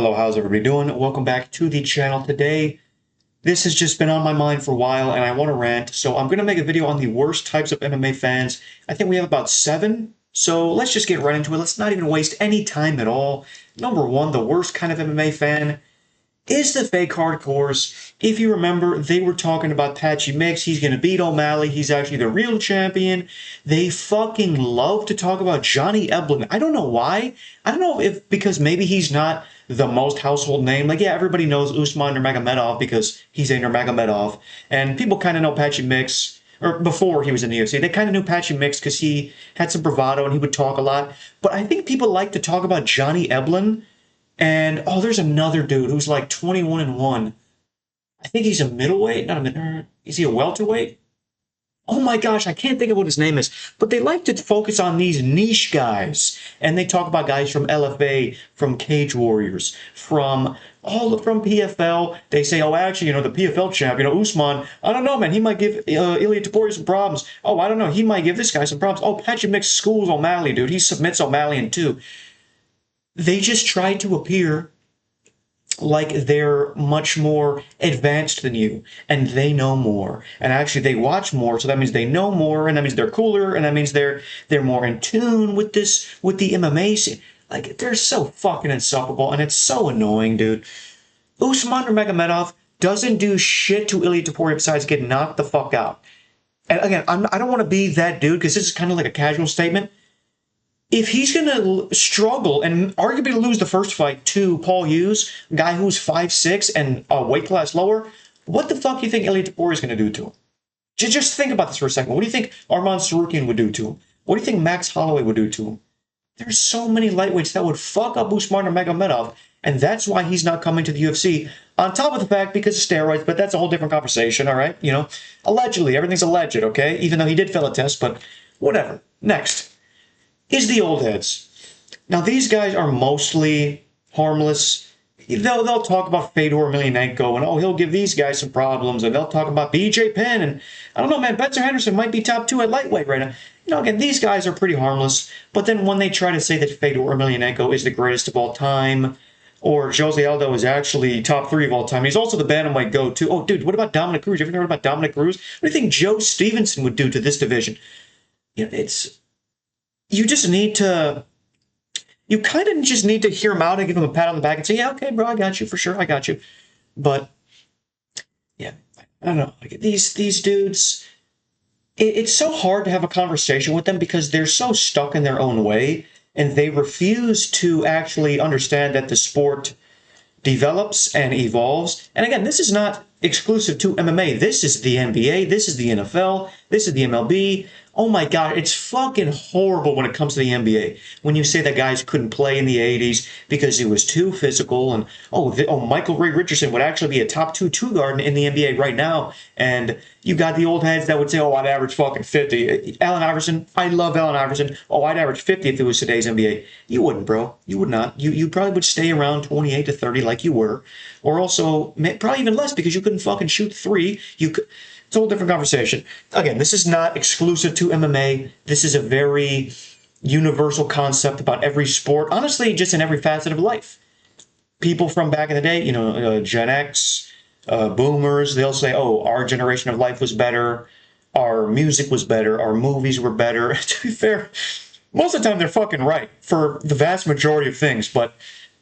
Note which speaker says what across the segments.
Speaker 1: Hello, how's everybody doing? Welcome back to the channel. Today, this has just been on my mind for a while and I want to rant. So I'm going to make a video on the worst types of MMA fans. I think we have about 7. So let's just get right into it. Let's not even waste any time at all. Number 1, the worst kind of MMA fan is the fake hardcores. If you remember, they were talking about Patchy Mix. He's going to beat O'Malley. He's actually the real champion. They fucking love to talk about Johnny Eblen. I don't know why. I don't know if because maybe he's not the most household name. Like, yeah, everybody knows Usman Nurmagomedov because he's a Nurmagomedov. And people kind of know Patchy Mix, or before he was in the UFC, they kind of knew Patchy Mix because he had some bravado and he would talk a lot. But I think people like to talk about Johnny Eblen. And oh, there's another dude who's like 21-1. I think he's a middleweight, not a middle. Is he a welterweight? Oh my gosh, I can't think of what his name is. But they like to focus on these niche guys, and they talk about guys from LFA, from Cage Warriors, from PFL. They say, oh, actually, the PFL champ, Usman. I don't know, man. He might give Ilia Topuria some problems. Oh, I don't know. He might give this guy some problems. Oh, Patchy Mix schools O'Malley, dude. He submits O'Malley in 2. They just try to appear like they're much more advanced than you and they know more, and actually they watch more, so that means they know more, and that means they're cooler, and that means they're more in tune with the MMA scene. Like, they're so fucking insufferable, and it's so annoying, dude. Usman Nurmagomedov doesn't do shit to Ilia Topuria besides get knocked the fuck out. And again, I don't want to be that dude because this is kind of like a casual statement. If he's going to struggle and arguably lose the first fight to Paul Hughes, a guy who's 5'6" and a weight class lower, what the fuck do you think Ilia Topuria is going to do to him? Just think about this for a second. What do you think Arman Tsarukyan would do to him? What do you think Max Holloway would do to him? There's so many lightweights that would fuck up Usman Nurmagomedov, and that's why he's not coming to the UFC. On top of the fact, because of steroids, but that's a whole different conversation, all right? Allegedly, everything's alleged, okay? Even though he did fail a test, but whatever. Next is the old heads. Now, these guys are mostly harmless. They'll talk about Fedor Emelianenko, and oh, he'll give these guys some problems, and they'll talk about BJ Penn, and I don't know, man, Benson Henderson might be top 2 at lightweight right now. Again, these guys are pretty harmless, but then when they try to say that Fedor Emelianenko is the greatest of all time, or Jose Aldo is actually top 3 of all time, he's also the bantamweight go-to. Oh, dude, what about Dominic Cruz? You ever heard about Dominic Cruz? What do you think Joe Stevenson would do to this division? You just need to, you kind of just need to hear him out and give him a pat on the back and say, yeah, okay, bro, I got you, for sure, I got you. But, yeah, I don't know. Like, these dudes, it's so hard to have a conversation with them because they're so stuck in their own way, and they refuse to actually understand that the sport develops and evolves. And again, this is not exclusive to MMA. This is the NBA. This is the NFL. This is the MLB. Oh my God, it's fucking horrible when it comes to the NBA. When you say that guys couldn't play in the 80s because he was too physical, and Michael Ray Richardson would actually be a top 2 guard in the NBA right now. And you got the old heads that would say, oh, I'd average fucking 50. Allen Iverson, I love Allen Iverson. Oh, I'd average 50 if it was today's NBA. You wouldn't, bro. You would not. You probably would stay around 28 to 30 like you were. Or also, probably even less because you couldn't fucking shoot 3. It's a whole different conversation. Again, this is not exclusive to MMA. This is a very universal concept about every sport. Honestly, just in every facet of life. People from back in the day, Gen X, boomers, they'll say, oh, our generation of life was better. Our music was better. Our movies were better. To be fair, most of the time they're fucking right for the vast majority of things. But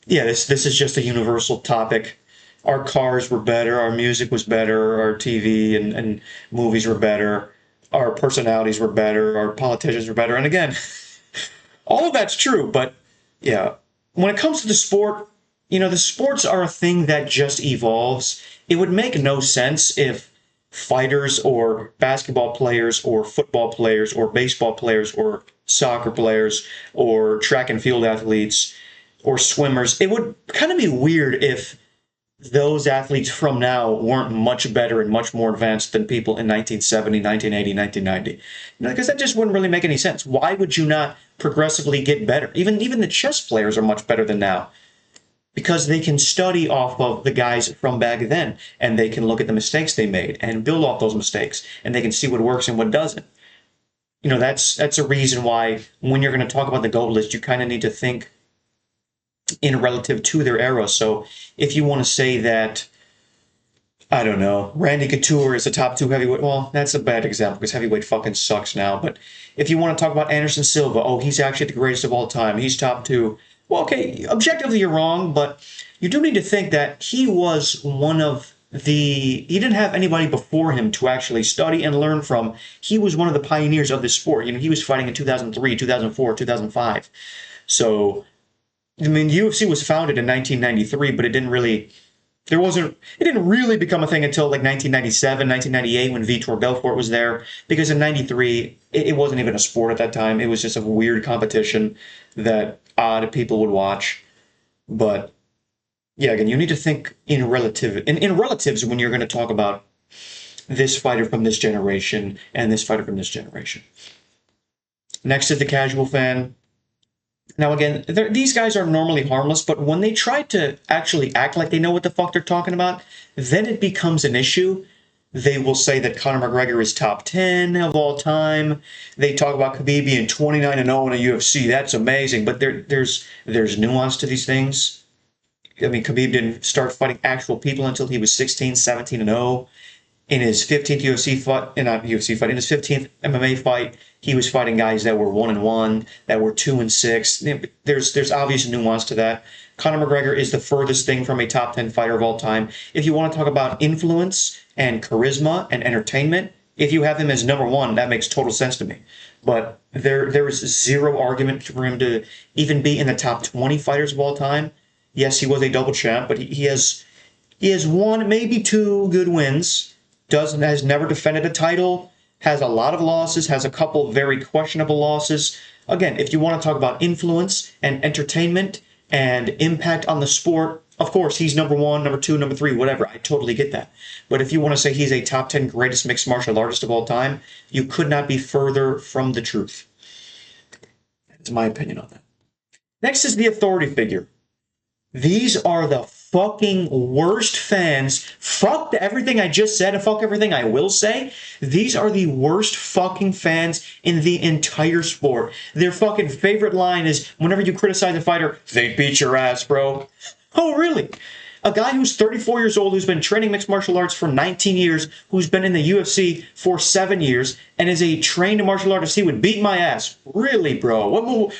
Speaker 1: yeah, this is just a universal topic. Our cars were better, our music was better, our TV and movies were better, our personalities were better, our politicians were better. And again, all of that's true, but yeah, when it comes to the sport, the sports are a thing that just evolves. It would make no sense if fighters or basketball players or football players or baseball players or soccer players or track and field athletes or swimmers, it would kind of be weird if those athletes from now weren't much better and much more advanced than people in 1970, 1980, 1990. Because that just wouldn't really make any sense. Why would you not progressively get better? Even the chess players are much better than now because they can study off of the guys from back then, and they can look at the mistakes they made and build off those mistakes, and they can see what works and what doesn't. That's a reason why when you're going to talk about the GOAT list, you kind of need to think in relative to their era. So if you want to say that, I don't know, Randy Couture is a top two heavyweight, well, that's a bad example because heavyweight fucking sucks now. But if you want to talk about Anderson Silva, oh, he's actually the greatest of all time. He's top two. Well, okay, objectively you're wrong, but you do need to think that he was one of he didn't have anybody before him to actually study and learn from. He was one of the pioneers of this sport. You know, he was fighting in 2003, 2004, 2005. So, I mean, UFC was founded in 1993, but it didn't really become a thing until like 1997, 1998 when Vitor Belfort was there. Because in 93, it wasn't even a sport at that time. It was just a weird competition that odd people would watch. But yeah, again, you need to think in relatives when you're going to talk about this fighter from this generation and this fighter from this generation. Next is the casual fan. Now, again, these guys are normally harmless, but when they try to actually act like they know what the fuck they're talking about, then it becomes an issue. They will say that Conor McGregor is top 10 of all time. They talk about Khabib being 29-0 in a UFC. That's amazing, but there's nuance to these things. I mean, Khabib didn't start fighting actual people until he was 16, 17-0. In his 15th UFC fight, not UFC fight, in his 15th MMA fight, he was fighting guys that were 1-1, that were 2-6. There's obvious nuance to that. Conor McGregor is the furthest thing from a top 10 fighter of all time. If you want to talk about influence and charisma and entertainment, if you have him as number one, that makes total sense to me. But there is zero argument for him to even be in the top 20 fighters of all time. Yes, he was a double champ, but he has one, maybe two good wins. Has never defended a title, has a lot of losses, has a couple very questionable losses. Again, if you want to talk about influence and entertainment and impact on the sport, of course, he's number one, number two, number three, whatever. I totally get that. But if you want to say he's a top 10 greatest mixed martial artist of all time, you could not be further from the truth. That's my opinion on that. Next is the authority figure. These are the fucking worst fans. Fuck everything I just said and fuck everything I will say. These are the worst fucking fans in the entire sport. Their fucking favorite line is whenever you criticize a fighter, they beat your ass, bro. Oh, really? A guy who's 34 years old, who's been training mixed martial arts for 19 years, who's been in the UFC for 7 years, and is a trained martial artist, he would beat my ass. Really, bro?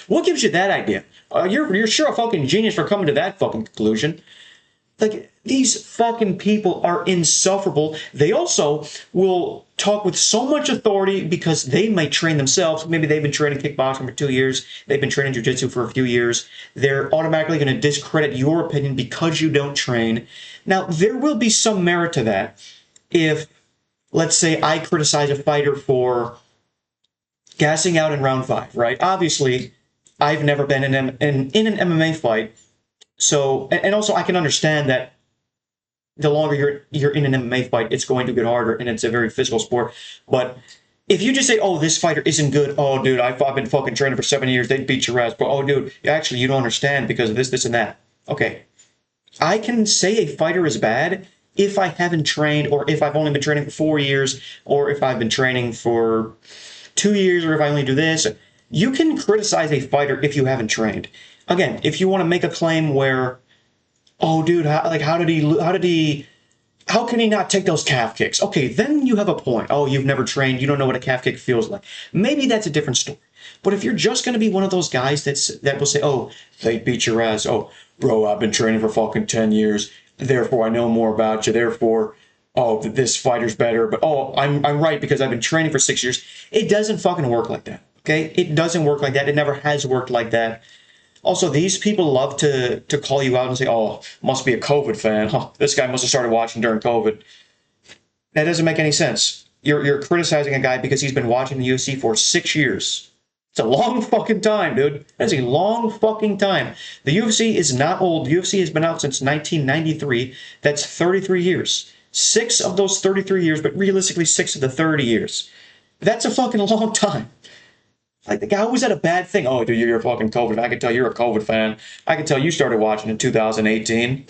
Speaker 1: What gives you that idea? You're sure a fucking genius for coming to that fucking conclusion. Like, these fucking people are insufferable. They also will talk with so much authority because they might train themselves. Maybe they've been training kickboxing for 2 years. They've been training jiu-jitsu for a few years. They're automatically going to discredit your opinion because you don't train. Now, there will be some merit to that if, let's say, I criticize a fighter for gassing out in round 5, right? Obviously, I've never been in an MMA fight. So, and also I can understand that the longer you're in an MMA fight, it's going to get harder, and it's a very physical sport. But if you just say, "Oh, this fighter isn't good," "Oh, dude, I've been fucking training for 7 years, they beat your ass," but "Oh, dude, actually, you don't understand because of this, and that." Okay, I can say a fighter is bad if I haven't trained, or if I've only been training for 4 years, or if I've been training for 2 years, or if I only do this. You can criticize a fighter if you haven't trained. Again, if you want to make a claim where, "Oh, dude, how can he not take those calf kicks?" Okay, then you have a point. "Oh, you've never trained. You don't know what a calf kick feels like." Maybe that's a different story. But if you're just going to be one of those guys that will say, "Oh, they beat your ass. Oh, bro, I've been training for fucking 10 years. Therefore, I know more about you. Therefore, oh, this fighter's better. But, oh, I'm right because I've been training for 6 years." It doesn't fucking work like that. Okay? It doesn't work like that. It never has worked like that. Also, these people love to call you out and say, "Oh, must be a COVID fan. Huh, this guy must have started watching during COVID." That doesn't make any sense. You're criticizing a guy because he's been watching the UFC for 6 years. It's a long fucking time, dude. That's a long fucking time. The UFC is not old. The UFC has been out since 1993. That's 33 years. 6 of those 33 years, but realistically 6 of the 30 years. That's a fucking long time. Like, how was that a bad thing? "Oh, dude, you're a fucking COVID. I can tell you're a COVID fan. I can tell you started watching in 2018.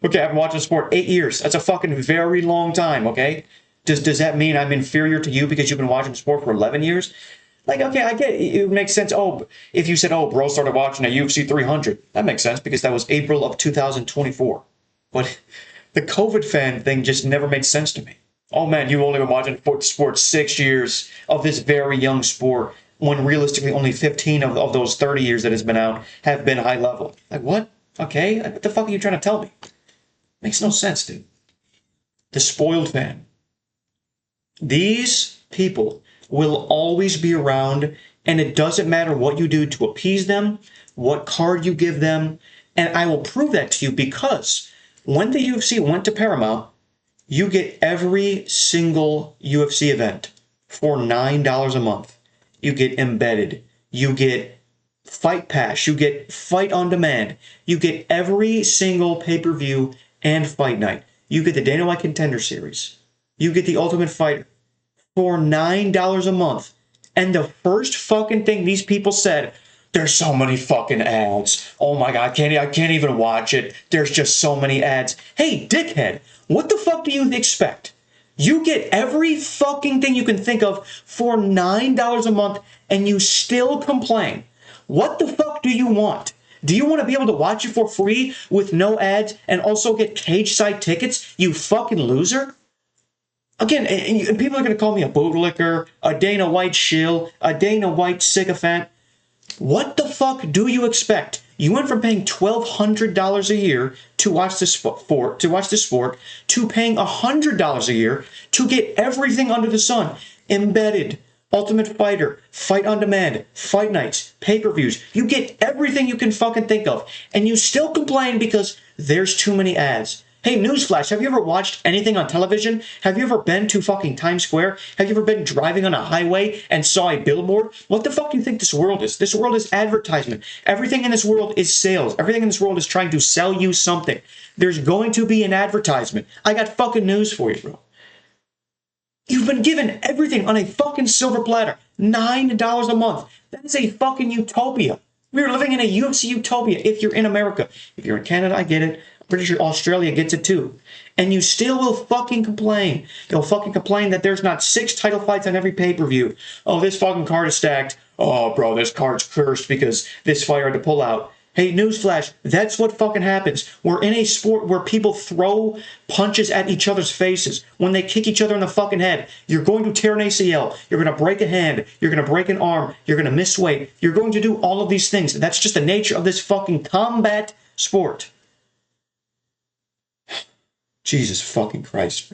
Speaker 1: Okay, I've been watching sport 8 years. That's a fucking very long time, okay? Does that mean I'm inferior to you because you've been watching sport for 11 years? Like, okay, I get it. It makes sense. Oh, if you said, oh, bro started watching at UFC 300, that makes sense because that was April of 2024. But the COVID fan thing just never made sense to me. Oh man, you've only been watching sports 6 years of this very young sport when realistically only 15 of those 30 years that it's been out have been high level. Like, what? Okay, what the fuck are you trying to tell me? Makes no sense, dude. The spoiled fan. These people will always be around, and it doesn't matter what you do to appease them, what card you give them, and I will prove that to you because when the UFC went to Paramount, you get every single UFC event for $9 a month. You get embedded. You get Fight Pass. You get Fight on Demand. You get every single pay-per-view and fight night. You get the Dana White Contender Series. You get the Ultimate Fighter for $9 a month. And the first fucking thing these people said, there's so many fucking ads. Oh my God, I can't even watch it. There's just so many ads. Hey, dickhead, what the fuck do you expect? You get every fucking thing you can think of for $9 a month and you still complain. What the fuck do you want? Do you want to be able to watch it for free with no ads and also get cage side tickets, you fucking loser? Again, and people are going to call me a bootlicker, a Dana White shill, a Dana White sycophant. What the fuck do you expect? You went from paying $1,200 a year to watch this sport, to paying $100 a year to get everything under the sun. Embedded, Ultimate Fighter, Fight on Demand, Fight Nights, pay-per-views. You get everything you can fucking think of. And you still complain because there's too many ads. Hey, newsflash, have you ever watched anything on television? Have you ever been to fucking Times Square? Have you ever been driving on a highway and saw a billboard? What the fuck do you think this world is? This world is advertisement. Everything in this world is sales. Everything in this world is trying to sell you something. There's going to be an advertisement. I got fucking news for you, bro. You've been given everything on a fucking silver platter. $9 a month. That is a fucking utopia. We're living in a UFC utopia if you're in America. If you're in Canada, I get it. I'm pretty sure Australia gets it too. And you still will fucking complain. You'll fucking complain that there's not 6 title fights on every pay-per-view. Oh, this fucking card is stacked. Oh, bro, this card's cursed because this fighter had to pull out. Hey, newsflash, that's what fucking happens. We're in a sport where people throw punches at each other's faces. When they kick each other in the fucking head, you're going to tear an ACL. You're going to break a hand. You're going to break an arm. You're going to miss weight. You're going to do all of these things. That's just the nature of this fucking combat sport. Jesus fucking Christ.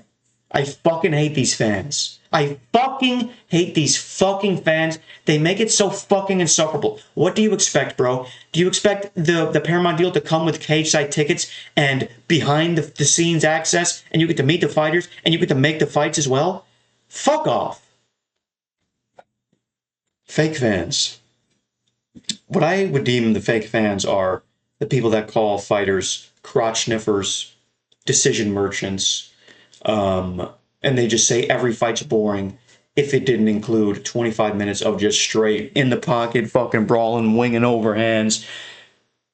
Speaker 1: I fucking hate these fans. I fucking hate these fucking fans. They make it so fucking insufferable. What do you expect, bro? Do you expect the Paramount deal to come with cage side tickets and behind the scenes access and you get to meet the fighters and you get to make the fights as well? Fuck off. Fake fans. What I would deem the fake fans are the people that call fighters crotch sniffers, decision merchants, and they just say every fight's boring if it didn't include 25 minutes of just straight in the pocket fucking brawling, winging overhands.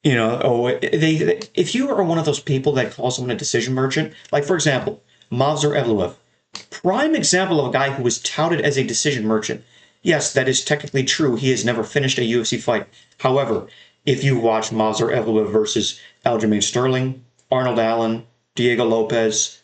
Speaker 1: You know, if you are one of those people that call someone a decision merchant, like for example, Movsar Evloev, prime example of a guy who was touted as a decision merchant. Yes, that is technically true. He has never finished a UFC fight. However, if you watch Movsar Evloev versus Aljamain Sterling, Arnold Allen, Diego Lopez,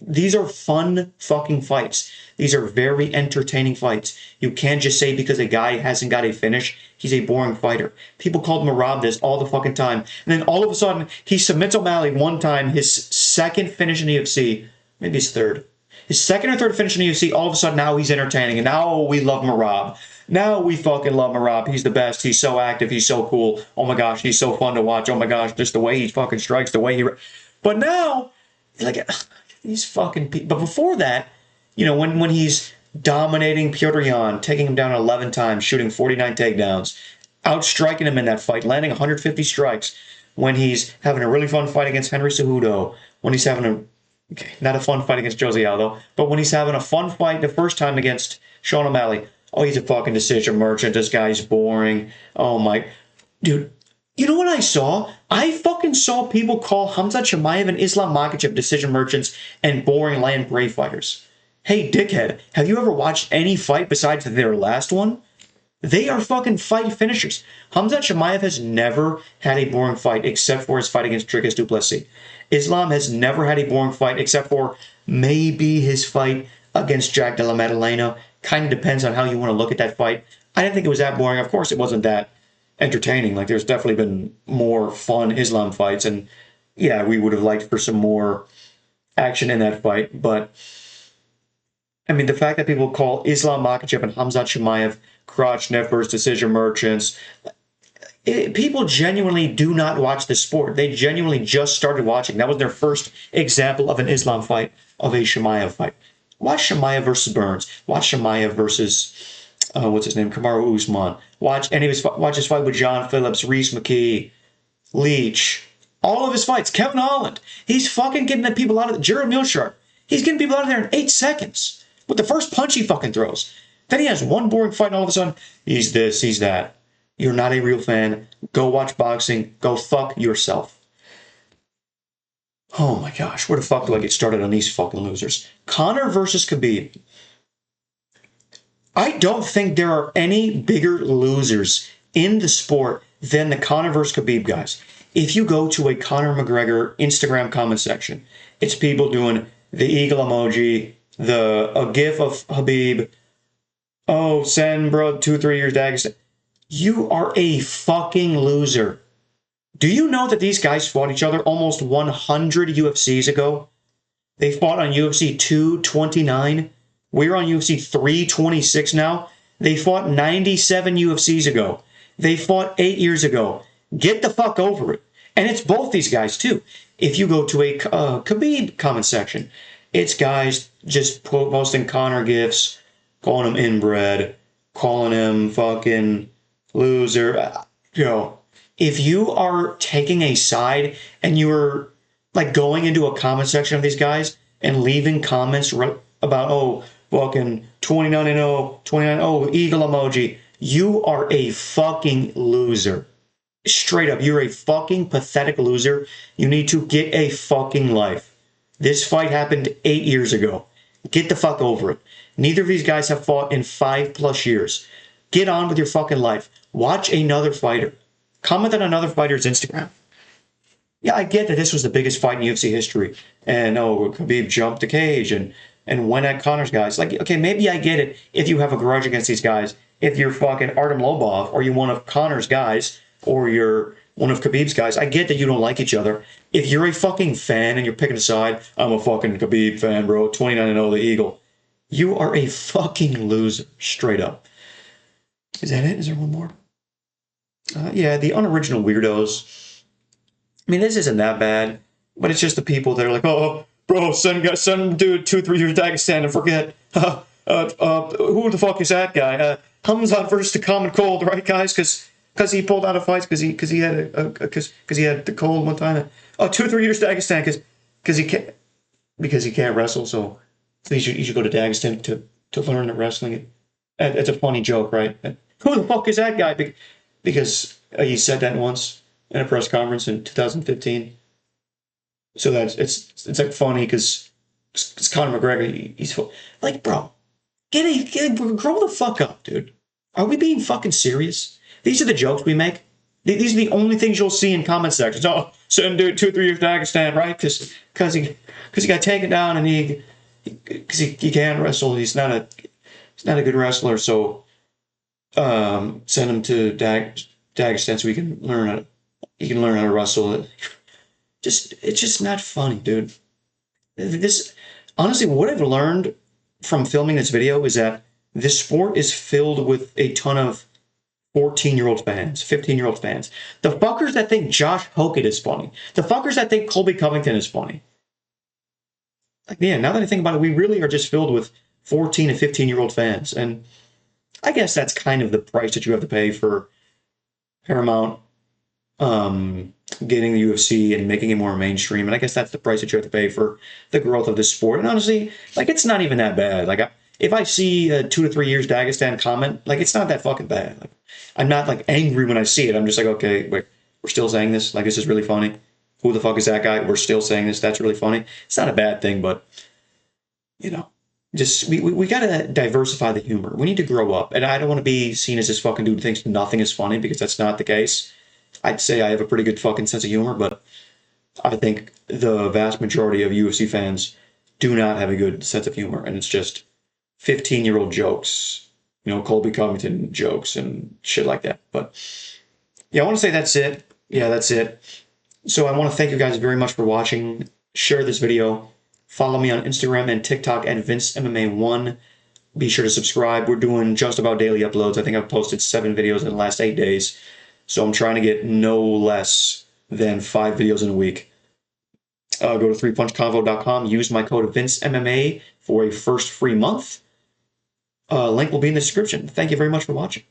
Speaker 1: these are fun fucking fights. These are very entertaining fights. You can't just say because a guy hasn't got a finish, he's a boring fighter. People called Merab this all the fucking time. And then all of a sudden, he submits O'Malley one time, his second finish in the UFC, maybe his third. His second or third finish in the UFC, all of a sudden now he's entertaining. And now we love Merab. Now we fucking love Merab. He's the best. He's so active. He's so cool. Oh my gosh, he's so fun to watch. Oh my gosh, just the way he fucking strikes, the way he... But now, like... These fucking people. But before that, you know, when he's dominating Petr Yan, taking him down 11 times, shooting 49 takedowns, outstriking him in that fight, landing 150 strikes, when he's having a really fun fight against Henry Cejudo, when he's having not a fun fight against Jose Aldo, but when he's having a fun fight the first time against Sean O'Malley, oh, he's a fucking decision merchant. This guy's boring. Oh my, dude. You know what I saw? I fucking saw people call Khamzat Chimaev and Islam Makhachev decision merchants and boring land brave fighters. Hey, dickhead, have you ever watched any fight besides their last one? They are fucking fight finishers. Hamzat Chimaev has never had a boring fight except for his fight against Dricus du Plessis. Islam has never had a boring fight except for maybe his fight against Jack Della Maddalena. Kind of depends on how you want to look at that fight. I didn't think it was that boring. Of course, it wasn't that entertaining. Like, there's definitely been more fun Islam fights. And yeah, we would have liked for some more action in that fight. But I mean, the fact that people call Islam Makhachev and Hamzat Chimaev crotch nippers, decision merchants, people genuinely do not watch this sport. They genuinely just started watching. That was their first example of an Islam fight, of a Chimaev fight. Watch Chimaev versus Burns. Watch Chimaev versus, what's his name, Kamaru Usman. Watch his fight with John Phillips, Reese McKee, Leach. All of his fights. Kevin Holland. He's fucking getting the people out of Jared Milsharp. He's getting people out of there in 8 seconds with the first punch he fucking throws. Then he has one boring fight and all of a sudden, he's this, he's that. You're not a real fan. Go watch boxing. Go fuck yourself. Oh my gosh, where the fuck do I get started on these fucking losers? Conor versus Khabib. I don't think there are any bigger losers in the sport than the Conor versus Khabib guys. If you go to a Conor McGregor Instagram comment section, it's people doing the eagle emoji, a gif of Khabib. Oh, send bro 2-3 years Dagestan. You are a fucking loser. Do you know that these guys fought each other almost 100 UFCs ago? They fought on UFC 229. We're on UFC 326 now. They fought 97 UFCs ago. They fought 8 years ago. Get the fuck over it. And it's both these guys, too. If you go to a Khabib comment section, it's guys just posting Conor gifs, calling him inbred, calling him fucking loser. If you are taking a side and you're like going into a comment section of these guys and leaving comments about, oh, fucking 29-0, 29, eagle emoji, you are a fucking loser. Straight up, you're a fucking pathetic loser. You need to get a fucking life. This fight happened 8 years ago. Get the fuck over it. Neither of these guys have fought in 5+ years. Get on with your fucking life. Watch another fighter. Comment on another fighter's Instagram. Yeah, I get that this was the biggest fight in UFC history. And, Khabib jumped the cage and went at Conor's guys. Like, okay, maybe I get it if you have a grudge against these guys. If you're fucking Artem Lobov or you're one of Conor's guys or you're one of Khabib's guys, I get that you don't like each other. If you're a fucking fan and you're picking a side, I'm a fucking Khabib fan, bro. 29-0, the Eagle. You are a fucking loser, straight up. Is that it? Is there one more? Yeah, the unoriginal weirdos. I mean, this isn't that bad, but it's just the people that are like, oh, bro, send dude 2-3 years Dagestan and forget. Who the fuck is that guy? Hamzat versus the common cold, right, guys? Because he pulled out of fights because he had the cold one time. 2-3 years Dagestan because he can't wrestle. So you should go to Dagestan to learn the wrestling. It's a funny joke, right? Who the fuck is that guy? Because he said that once in a press conference in 2015. So it's like funny because it's Conor McGregor. He's like, bro, grow the fuck up, dude. Are we being fucking serious? These are the jokes we make. These are the only things you'll see in comment sections. Oh, send dude 2-3 years Dagestan, right? Because he got taken down and he can't wrestle. He's not a good wrestler. So send him to Dagestan so he can learn how to wrestle. It's just not funny, dude. This honestly, what I've learned from filming this video is that this sport is filled with a ton of 14-year-old fans, 15-year-old fans. The fuckers that think Josh Hokett is funny. The fuckers that think Colby Covington is funny. Like, yeah, now that I think about it, we really are just filled with 14 and 15-year-old fans. And I guess that's kind of the price that you have to pay for Paramount getting the UFC and making it more mainstream. And I guess that's the price that you have to pay for the growth of this sport. And honestly, like, it's not even that bad. Like, if I see a 2-3 years Dagestan comment, like, it's not that fucking bad. Like, I'm not like angry when I see it. I'm just like, okay, wait, we're still saying this. Like, this is really funny. Who the fuck is that guy? We're still saying this. That's really funny. It's not a bad thing, but just we gotta diversify the humor. We need to grow up, and I don't want to be seen as this fucking dude who thinks nothing is funny because that's not the case. I'd say I have a pretty good fucking sense of humor, but I think the vast majority of UFC fans do not have a good sense of humor, and it's just 15-year-old jokes, Colby Covington jokes and shit like that. But yeah, I want to say that's it. Yeah, that's it. So I want to thank you guys very much for watching. Share this video. Follow me on Instagram and TikTok at VinceMMA1. Be sure to subscribe. We're doing just about daily uploads. I think I've posted 7 videos in the last 8 days. So I'm trying to get no less than 5 videos in a week. Go to 3punchconvo.com. Use my code VinceMMA for a first free month. Link will be in the description. Thank you very much for watching.